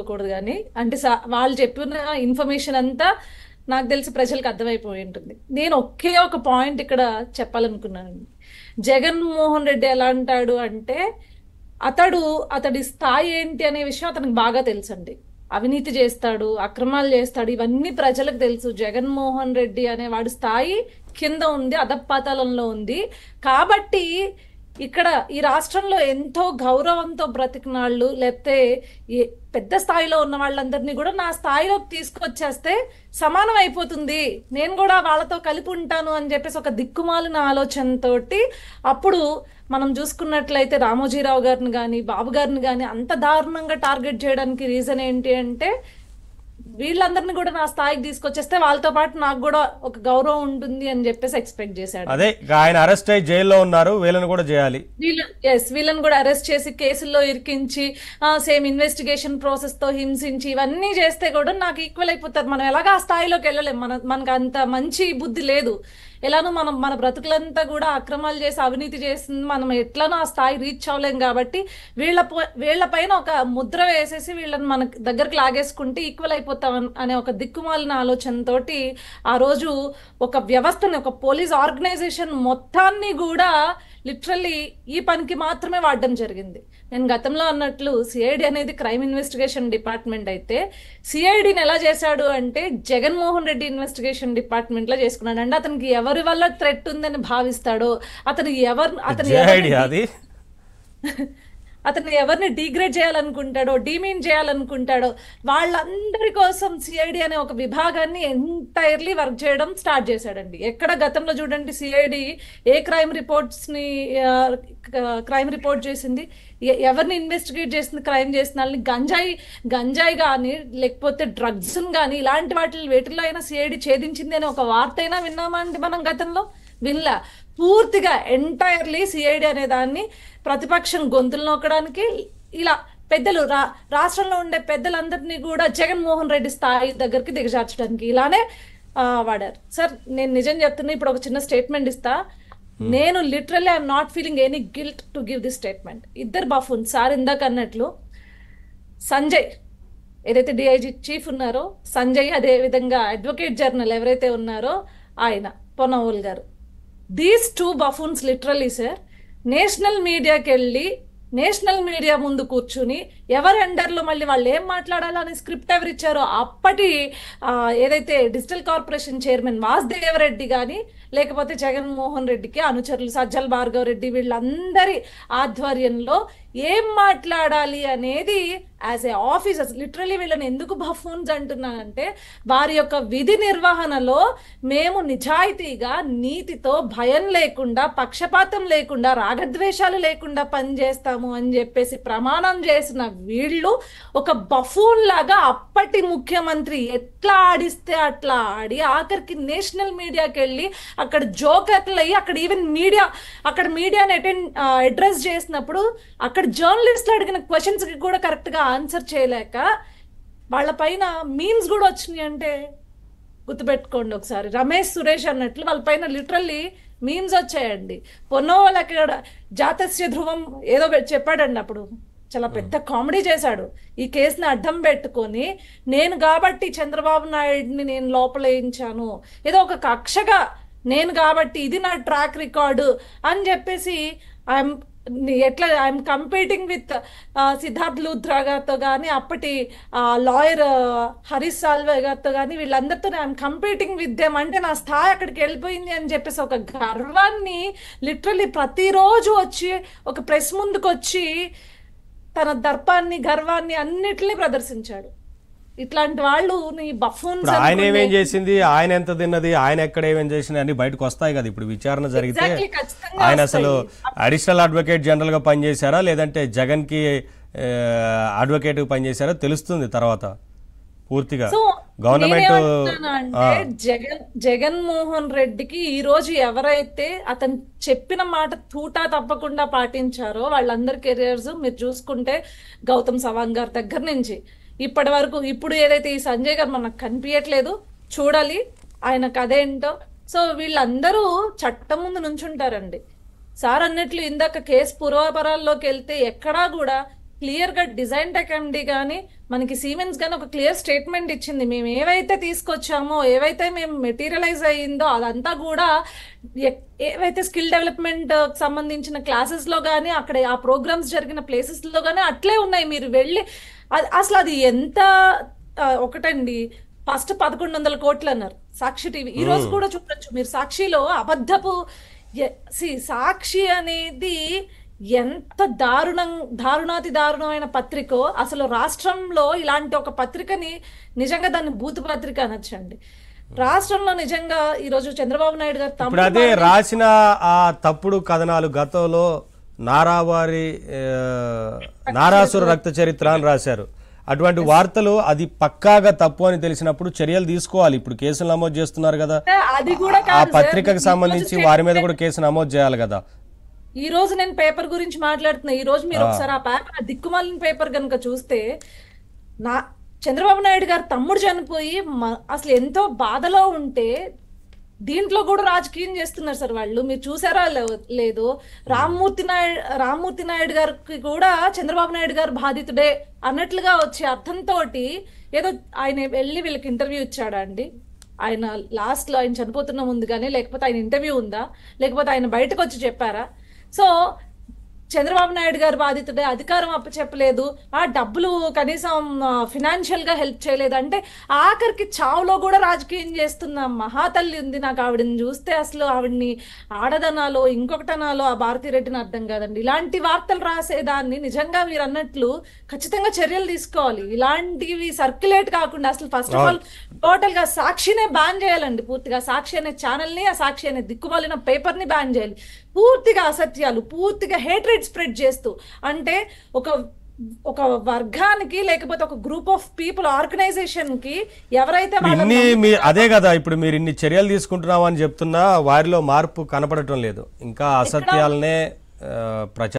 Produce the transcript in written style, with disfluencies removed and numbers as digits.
కూడదు కానీ అంటే వాళ్ళు చెప్పిన ఇన్ఫర్మేషన్ అంతా నాకు తెలిసి ప్రజలకు అర్థమైపోయి ఉంటుంది. నేను ఒకే ఒక పాయింట్ ఇక్కడ చెప్పాలనుకున్నానండి. జగన్మోహన్ రెడ్డి ఎలా అంటాడు అంటే అతడి స్థాయి ఏంటి అనే విషయం అతనికి బాగా తెలుసండి. అవినీతి చేస్తాడు, అక్రమాలు చేస్తాడు, ఇవన్నీ ప్రజలకు తెలుసు. జగన్మోహన్ రెడ్డి అనే వాడి స్థాయి కింద ఉంది, అధపాతాళంలో ఉంది. కాబట్టి ఇక్కడ ఈ రాష్ట్రంలో ఎంతో గౌరవంతో బ్రతికినాళ్ళు, లేకపోతే పెద్ద స్థాయిలో ఉన్న వాళ్ళందరినీ కూడా నా స్థాయిలోకి తీసుకొచ్చేస్తే సమానం అయిపోతుంది, నేను కూడా వాళ్ళతో కలిపి ఉంటాను అని చెప్పేసి ఒక దిక్కుమాలిన ఆలోచనతోటి అప్పుడు మనం చూసుకున్నట్లయితే రామోజీరావు గారిని కానీ బాబు గారిని కానీ అంత దారుణంగా టార్గెట్ చేయడానికి రీజన్ ఏంటి అంటే వీళ్ళందరినీ కూడా నా స్థాయికి తీసుకొచ్చేస్తే వాళ్ళతో పాటు నాకు కూడా ఒక గౌరవం ఉంటుంది అని చెప్పేసి ఎక్స్పెక్ట్ చేశాడు. అదే ఆయన అరెస్ట్ అయ్యి జైల్లో ఉన్నారు, వీళ్ళని కూడా చేయాలి. వీళ్ళని కూడా అరెస్ట్ చేసి కేసుల్లో ఇరికించి సేమ్ ఇన్వెస్టిగేషన్ ప్రాసెస్ తో హింసించి ఇవన్నీ చేస్తే కూడా నాకు ఈక్వల్ అయిపోతారు. మనం ఎలాగా ఆ స్థాయిలోకి వెళ్ళలేం, మనకు అంత మంచి బుద్ధి లేదు. ఎలానో మన బ్రతుకులంతా కూడా అక్రమాలు చేసి అవినీతి చేసింది, మనం ఎట్లానో ఆ స్థాయి రీచ్ అవ్వలేం. కాబట్టి వీళ్ళ పైన ఒక ముద్ర వేసేసి వీళ్ళని మన దగ్గరకు లాగేసుకుంటే ఈక్వల్ అయిపోతాం అనే ఒక దిక్కుమాలిన ఆలోచనతోటి ఆ రోజు ఒక వ్యవస్థని, ఒక పోలీస్ ఆర్గనైజేషన్ మొత్తాన్ని కూడా లిటరల్లీ ఈ పనికి మాత్రమే వాడడం జరిగింది. నేను గతంలో అన్నట్లు సిఐడి అనేది క్రైమ్ ఇన్వెస్టిగేషన్ డిపార్ట్మెంట్ అయితే సిఐడిని ఎలా చేశాడు అంటే జగన్మోహన్ రెడ్డి ఇన్వెస్టిగేషన్ డిపార్ట్మెంట్ లో చేసుకున్నాడు. అంటే అతనికి ఎవరి వల్ల థ్రెట్ ఉందని భావిస్తాడో, అతను ఎవరిని డిగ్రేడ్ చేయాలనుకుంటాడో, డిమీన్ చేయాలనుకుంటాడో వాళ్ళందరి కోసం సిఐడి అనే ఒక విభాగాన్ని ఎంటైర్లీ వర్క్ చేయడం స్టార్ట్ చేశాడండి. ఎక్కడ గతంలో చూడండి సిఐడి ఏ క్రైమ్ రిపోర్ట్ చేసింది, ఎవరిని ఇన్వెస్టిగేట్ చేసింది, క్రైమ్ చేసిన వాళ్ళని, గంజాయి కానీ లేకపోతే డ్రగ్స్ కానీ ఇలాంటి వేటిల్లో అయినా సిఐడి ఛేదించింది అనే ఒక వార్త అయినా విన్నామా అండి మనం గతంలో? వినలా. పూర్తిగా ఎంటైర్లీ సిఐడి అనే దాన్ని ప్రతిపక్షం గొంతులు నొక్కడానికి, ఇలా పెద్దలు రాష్ట్రంలో ఉండే పెద్దలందరినీ కూడా జగన్మోహన్ రెడ్డి స్థాయి దగ్గరికి దిగజార్చడానికి ఇలానే వాడారు. సార్ నేను నిజం చెప్తున్నా, ఇప్పుడు ఒక చిన్న స్టేట్మెంట్ ఇస్తా. నేను literally I'm not feeling any guilt to give this statement. ఇద్దరు బఫూన్ సార్ ఇందాక అన్నట్లు సంజయ్ ఏదైతే డిఐజీ చీఫ్ ఉన్నారో సంజయ్, అదే విధంగా అడ్వకేట్ జనరల్ ఎవరైతే ఉన్నారో ఆయన పొన్నవోలు గారు, these two buffoons literally sir national మీడియాకి వెళ్ళి నేషనల్ మీడియా ముందు కూర్చుని ఎవరి అండర్లో మళ్ళీ వాళ్ళు ఏం మాట్లాడాలని స్క్రిప్ట్ ఎవరు ఇచ్చారో అప్పటి ఏదైతే డిజిటల్ కార్పొరేషన్ చైర్మన్ వాసుదేవరెడ్డి కానీ లేకపోతే జగన్మోహన్ రెడ్డికి అనుచరులు సజ్జల భార్గవ్ రెడ్డి వీళ్ళందరి ఆధ్వర్యంలో ఏం మాట్లాడాలి అనేది యాజ్ ఏ ఆఫీసర్స్ లిటరలీ వీళ్ళని ఎందుకు బఫూన్స్ అంటున్నానంటే వారి యొక్క విధి నిర్వహణలో మేము నిజాయితీగా నీతితో భయం లేకుండా పక్షపాతం లేకుండా రాగద్వేషాలు లేకుండా పనిచేస్తాము అని చెప్పేసి ప్రమాణం చేసిన వీళ్ళు ఒక బఫూన్ లాగా అప్పటి ముఖ్యమంత్రి ఎట్లా ఆడిస్తే అట్లా ఆడి ఆఖరికి నేషనల్ మీడియాకి వెళ్ళి అక్కడ జోకర్లు అయ్యి అక్కడ ఈవెన్ మీడియాని అడ్రస్ చేసినప్పుడు అక్కడ జర్నలిస్టులు అడిగిన క్వశ్చన్స్ కి కూడా కరెక్ట్ గా ఆన్సర్ చేయలేక వాళ్ళ పైన మీమ్స్ కూడా వచ్చినాయి. అంటే గుర్తుపెట్టుకోండి ఒకసారి, రమేష్ సురేష్ అన్నట్లు వాళ్ళ పైన లిటరల్లీ మీమ్స్ వచ్చాయండి. పొన్నోవాళ్ళు అక్కడ జాతస్య ధ్రువం ఏదో చెప్పాడండి, అప్పుడు చాలా పెద్ద కామెడీ చేశాడు. ఈ కేసుని అడ్డం పెట్టుకొని నేను కాబట్టి చంద్రబాబు నాయుడిని నేను లోపలేయించాను, ఏదో ఒక కక్షగా నేను కాబట్టి ఇది నా ట్రాక్ రికార్డు అని చెప్పేసి I'm competing with Siddharth Luthra గారితో కానీ అప్పటి లాయర్ హరీష్ సాల్వే గారితో కానీ వీళ్ళందరితో ఐఎమ్ కంపీటింగ్ విత్ దెమ్ అంటే నా స్థాయి అక్కడికి వెళ్ళిపోయింది అని చెప్పేసి ఒక గర్వాన్ని లిటరల్లీ ప్రతిరోజు వచ్చి ఒక ప్రెస్ ముందుకు వచ్చి తన దర్పాన్ని గర్వాన్ని అన్నిటినీ ప్రదర్శించాడు. ఇట్లాంటి వాళ్ళు బఫూన్స్. ఆయన ఏమేం చేసింది, ఆయన ఎంత తిన్నది, ఆయన ఎక్కడ ఏమేం చేసింది అన్ని బయటకు వస్తాయి కదా ఇప్పుడు విచారణ జరిగితే. ఆయన అసలు అడిషనల్ అడ్వకేట్ జనరల్ గా పనిచేశారా లేదంటే జగన్ కి అడ్వకేట్ గా పనిచేశారా తెలుస్తుంది తర్వాత పూర్తిగా. గవర్నమెంట్ జగన్మోహన్ రెడ్డికి ఈ రోజు ఎవరైతే అతను చెప్పిన మాట తూటా తప్పకుండా పాటించారో వాళ్ళందరి కెరియర్స్ మీరు చూసుకుంటే గౌతమ్ సవాంగ్ గారి దగ్గర నుంచి ఇప్పటి వరకు, ఇప్పుడు ఏదైతే ఈ సంజయ్ గారు మనకు కనిపించట్లేదు, చూడాలి ఆయనకు అదేంటో. సో వీళ్ళందరూ చట్టం ముందు నుంచుంటారండి. సార్ అన్నట్లు ఇందాక కేసు పూర్వాపరాల్లోకి వెళ్తే ఎక్కడా కూడా క్లియర్ గా డిజైన్ టెక్ ఎండి కానీ మనకి సిమెన్స్ కానీ ఒక క్లియర్ స్టేట్మెంట్ ఇచ్చింది. మేము ఏవైతే తీసుకొచ్చామో, ఏవైతే మేము మెటీరియలైజ్ అయ్యిందో అదంతా కూడా ఏవైతే స్కిల్ డెవలప్మెంట్ సంబంధించిన క్లాసెస్ లో కానీ అక్కడ ఆ ప్రోగ్రామ్స్ జరిగిన ప్లేసెస్ లో కానీ అట్లే ఉన్నాయి. మీరు వెళ్ళి అసలు అది ఎంత ఒకటండి, ఫస్ట్ 1100 కోట్లు అన్నారు సాక్షి టీవీ. ఈ రోజు కూడా చూడొచ్చు మీరు సాక్షిలో అబద్ధపు సాక్షి అనేది ఎంత దారుణాతి దారుణమైన పత్రికో. అసలు రాష్ట్రంలో ఇలాంటి ఒక పత్రికని నిజంగా దాన్ని బూతు పత్రిక అనొచ్చండి. రాష్ట్రంలో నిజంగా ఈరోజు చంద్రబాబు నాయుడు గారు ఇప్పుడు అదే రాసిన ఆ తప్పుడు కథనాలు గతంలో నారాసుర రక్త చరిత్ర అని రాశారు. అటువంటి వార్తలు అది పక్కాగా తప్పు అని తెలిసినప్పుడు చర్యలు తీసుకోవాలి. ఇప్పుడు కేసులు నమోదు చేస్తున్నారు కదా, అది కూడా ఆ పత్రికకు సంబంధించి వారి మీద కూడా కేసు నమోదు చేయాలి కదా. ఈ రోజు నేను పేపర్ గురించి మాట్లాడుతున్నా. ఈ రోజు మీరు ఒకసారి ఆ పేపర్, దిక్కుమాలిన పేపర్ కనుక చూస్తే, చంద్రబాబు నాయుడు గారు తమ్ముడు చనిపోయి అసలు ఎంతో బాధలో ఉంటే దీంట్లో కూడా రాజకీయం చేస్తున్నారు సార్ వాళ్ళు. మీరు చూసారా లేదు? రామ్మూర్తి నాయుడు గారికి కూడా చంద్రబాబు నాయుడు గారు బాధితుడే అన్నట్లుగా వచ్చే అర్థంతో ఏదో ఆయన వెళ్ళి వీళ్ళకి ఇంటర్వ్యూ ఇచ్చాడా అండి? ఆయన లాస్ట్ లో ఆయన చనిపోతున్న ముందు కానీ, లేకపోతే ఆయన ఇంటర్వ్యూ ఉందా, లేకపోతే ఆయన బయటకు వచ్చి చెప్పారా? సో చంద్రబాబు నాయుడు గారు బాధితుడే, అధికారం అప్పచెప్పలేదు, ఆ డబ్బులు కనీసం ఫినాన్షియల్ గా హెల్ప్ చేయలేదు అంటే ఆఖరికి చావులో కూడా రాజకీయం చేస్తున్న మహాతల్లి ఉంది. నాకు ఆవిడని చూస్తే అసలు ఆవిడ్ని ఆడదనాలో ఇంకొకటనాలో ఆ భారతిరెడ్డిని అర్థం కాదండి. ఇలాంటి వార్తలు రాసేదాన్ని నిజంగా మీరు అన్నట్లు ఖచ్చితంగా చర్యలు తీసుకోవాలి. ఇలాంటివి సర్క్యులేట్ కాకుండా అసలు ఫస్ట్ ఆఫ్ ఆల్ టోటల్ గా సాక్షినే బ్యాన్ చేయాలండి. పూర్తిగా సాక్షి అనే ఛానల్ ని, ఆ సాక్షి అనే దిక్కుమాలిన పేపర్ ని బ్యాన్ చేయాలి. పూర్తిగా అసత్యాలు, పూర్తిగా హేట్రేట్ స్ప్రెడ్ చేస్తూ, అంటే ఒక వర్గానికి లేకపోతే ఒక గ్రూప్ ఆఫ్ పీపుల్ ఆర్గనైజేషన్ కి ఎవరైతే అదే కదా ఇప్పుడు మీరు ఇన్ని చర్యలు తీసుకుంటున్నామని చెప్తున్నా వారిలో మార్పు కనపడటం లేదు. ఇంకా అసత్యాలనే ప్రచారం